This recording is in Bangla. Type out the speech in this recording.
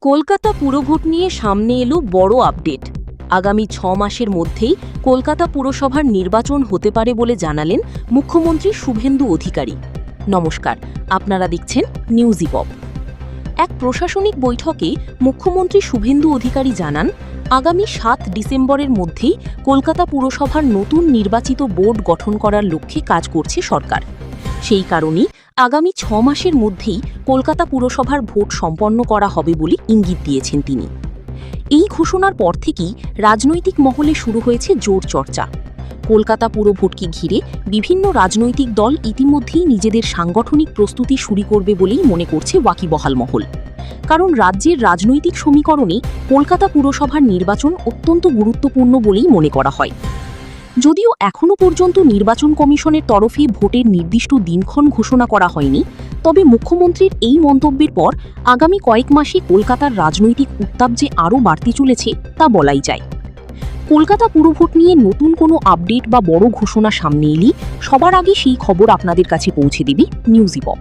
কলকাতা পুরভোট নিয়ে সামনে এলো বড় আপডেট। আগামী 6 মাসের মধ্যেই কলকাতা পুরসভার নির্বাচন হতে পারে বলে জানালেন মুখ্যমন্ত্রী শুভেন্দু অধিকারী। নমস্কার, আপনারা দেখছেন নিউজিপপ। এক প্রশাসনিক বৈঠকে মুখ্যমন্ত্রী শুভেন্দু অধিকারী জানান, আগামী 7 ডিসেম্বরের মধ্যেই কলকাতা পুরসভার নতুন নির্বাচিত বোর্ড গঠন করার লক্ষ্যে কাজ করছে সরকার। সেই কারণেই আগামী 6 মাসের মধ্যেই কলকাতা পুরসভার ভোট সম্পন্ন করা হবে বলে ইঙ্গিত দিয়েছেন তিনি। এই ঘোষণার পর থেকেই রাজনৈতিক মহলে শুরু হয়েছে জোর চর্চা। কলকাতা পুরভোটকে ঘিরে বিভিন্ন রাজনৈতিক দল ইতিমধ্যেই নিজেদের সাংগঠনিক প্রস্তুতি শুরু করবে বলেই মনে করছে ওয়াকিবহাল মহল। কারণ রাজ্যের রাজনৈতিক সমীকরণে কলকাতা পুরসভার নির্বাচন অত্যন্ত গুরুত্বপূর্ণ বলেই মনে করা হয়। যদিও এখনও পর্যন্ত নির্বাচন কমিশনের তরফে ভোটের নির্দিষ্ট দিনক্ষণ ঘোষণা করা হয়নি, তবে মুখ্যমন্ত্রীর এই মন্তব্যের পর আগামী কয়েক মাসে কলকাতার রাজনৈতিক উত্তাপ যে আরও বাড়তে চলেছে তা বলাই যায়। কলকাতা পুরভোট নিয়ে নতুন কোনো আপডেট বা বড় ঘোষণা সামনে এলেই সবার আগে সেই খবর আপনাদের কাছে পৌঁছে দেবে নিউজিপপ।